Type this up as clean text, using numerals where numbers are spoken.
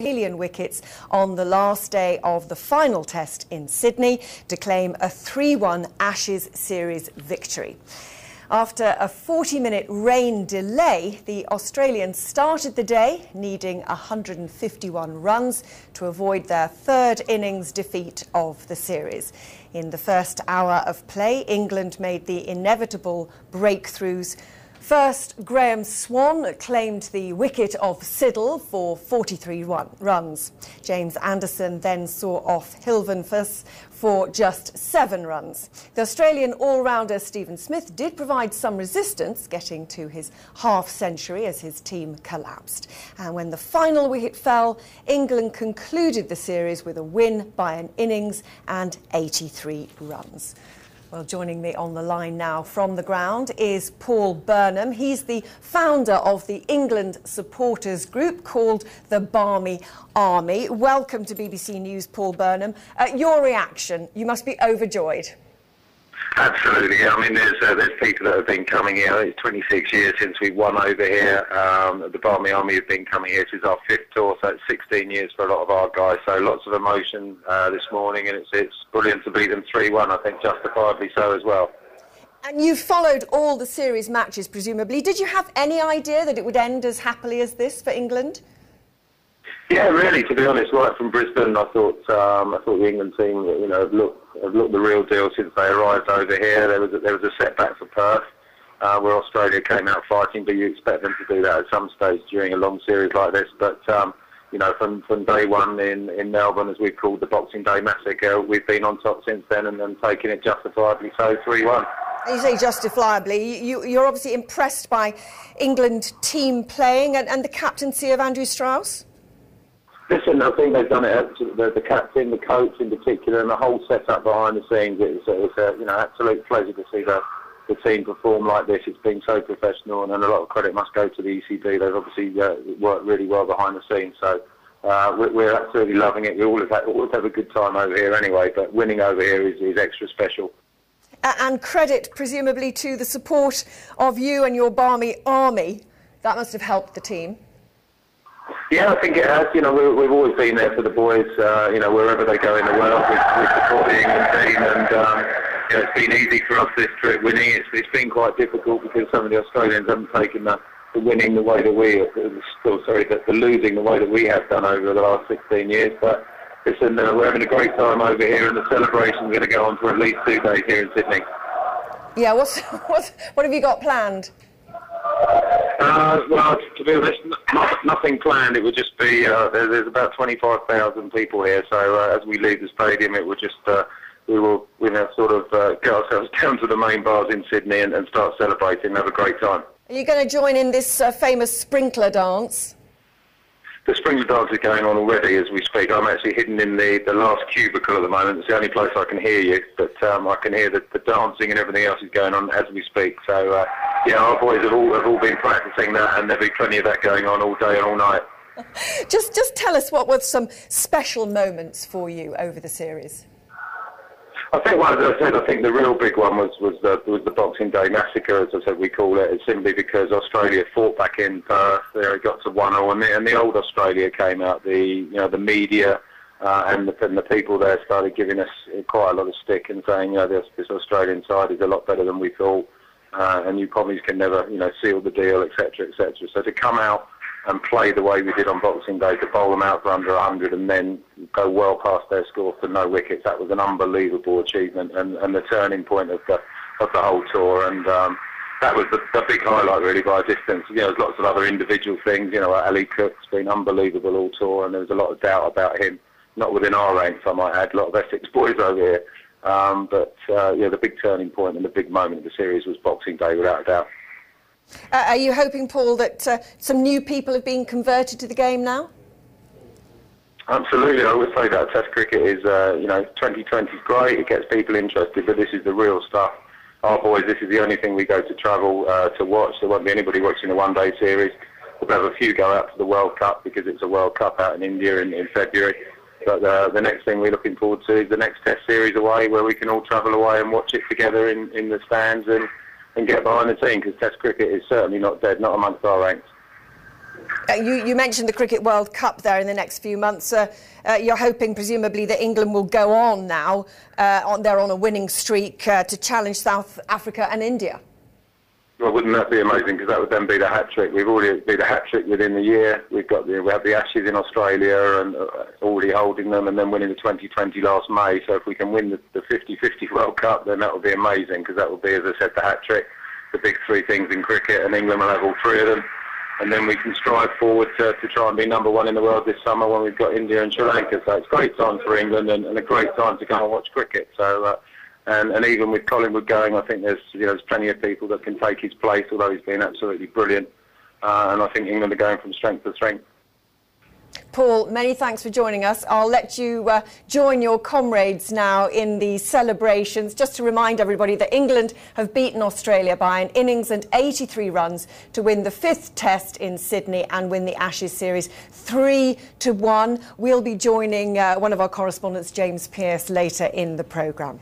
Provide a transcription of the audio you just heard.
Australian wickets on the last day of the final test in Sydney to claim a 3-1 Ashes series victory. After a 40-minute rain delay, the Australians started the day needing 151 runs to avoid their third innings defeat of the series. In the first hour of play, England made the inevitable breakthroughs. First, Graham Swann claimed the wicket of Siddle for 43 runs. James Anderson then saw off Hilvenfuss for just 7 runs. The Australian all-rounder Stephen Smith did provide some resistance, getting to his half-century as his team collapsed. And when the final wicket fell, England concluded the series with a win by an innings and 83 runs. Well, joining me on the line now from the ground is Paul Burnham. He's the founder of the England supporters group called the Barmy Army. Welcome to BBC News, Paul Burnham. Your reaction? You must be overjoyed. Absolutely. I mean, there's people that have been coming here. It's 26 years since we won over here. The Barmy Army have been coming here since our 5th tour, so it's 16 years for a lot of our guys. So lots of emotion this morning, and it's brilliant to beat them 3-1. I think justifiably so as well. And you followed all the series matches, presumably. Did you have any idea that it would end as happily as this for England? Yeah, really. To be honest, right from Brisbane, I thought the England team, have looked the real deal since they arrived over here. There was a setback for Perth, where Australia came out fighting, but you expect them to do that at some stage during a long series like this. But from day one in Melbourne, as we've called the Boxing Day Massacre, we've been on top since then and taking it justifiably so, 3-1. You say justifiably. You're obviously impressed by England team playing and the captaincy of Andrew Strauss. Listen, I think they've done it. The captain, the coach in particular, and the whole setup behind the scenes. It's an absolute pleasure to see the team perform like this. It's been so professional, and a lot of credit must go to the ECB. They've obviously worked really well behind the scenes. So we're absolutely loving it. We always have a good time over here anyway, but winning over here is extra special. And credit, presumably, to the support of you and your Barmy Army. That must have helped the team. Yeah, I think it has. We've always been there for the boys. Wherever they go in the world, we support the England team, and it's been easy for us this trip winning. It's been quite difficult because some of the Australians haven't taken the winning the way that the losing the way that we have done over the last 16 years. But listen, we're having a great time over here, and the celebration's going to go on for at least 2 days here in Sydney. Yeah, what have you got planned? Well, to be honest, nothing planned. It would just be there's about 25,000 people here. So as we leave the stadium, it would just we will get ourselves down to the main bars in Sydney and start celebrating and have a great time. Are you going to join in this famous sprinkler dance? The sprinkler dance is going on already as we speak. I'm actually hidden in the last cubicle at the moment. It's the only place I can hear you, but I can hear the dancing and everything else is going on as we speak. So, our boys have all been practising that, and there'll be plenty of that going on all day and all night. Just tell us what were some special moments for you over the series. I think the real big one was the Boxing Day Massacre, as I said we call it. It's simply because Australia fought back in Perth. There it got to 1-0, and the old Australia came out. The media and the people there started giving us quite a lot of stick and saying, this Australian side is a lot better than we thought, and you probably can never seal the deal, etc., etc. So to come out and play the way we did on Boxing Day, to bowl them out for under 100 and then go well past their score for no wickets, that was an unbelievable achievement and the turning point of the whole tour. And that was the big highlight, really, by a distance. There's lots of other individual things. Ali Cook's been unbelievable all tour, and there was a lot of doubt about him, not within our ranks, I might add, a lot of Essex boys over here. But the big turning point and the big moment of the series was Boxing Day, without a doubt. Are you hoping, Paul, that some new people have been converted to the game now? Absolutely. I would say that Test cricket is, 2020 is great. It gets people interested, but this is the real stuff. Our boys, this is the only thing we go to travel to watch. There won't be anybody watching the one-day series. We'll have a few go out to the World Cup because it's a World Cup out in India in February. But the next thing we're looking forward to is the next Test series away, where we can all travel away and watch it together in the stands and get behind the team, because Test cricket is certainly not dead, not amongst our ranks. You mentioned the Cricket World Cup there in the next few months. You're hoping, presumably, that England will go on now. They're on a winning streak to challenge South Africa and India. Well, wouldn't that be amazing? Because that would then be the hat trick. We've already be the hat trick within the year. We have the Ashes in Australia and already holding them, and then winning the 2020 last May. So if we can win the 50-50 World Cup, then that would be amazing. Because that would be, as I said, the hat trick, the big three things in cricket, and England will have all three of them. And then we can strive forward to try and be #1 in the world this summer when we've got India and Sri Lanka. So it's great times for England and a great time to come and watch cricket. So and even with Collingwood going, I think there's plenty of people that can take his place, although he's been absolutely brilliant. And I think England are going from strength to strength. Paul, many thanks for joining us. I'll let you join your comrades now in the celebrations. Just to remind everybody that England have beaten Australia by an innings and 83 runs to win the 5th Test in Sydney and win the Ashes series 3-1. We'll be joining one of our correspondents, James Pearce, later in the programme.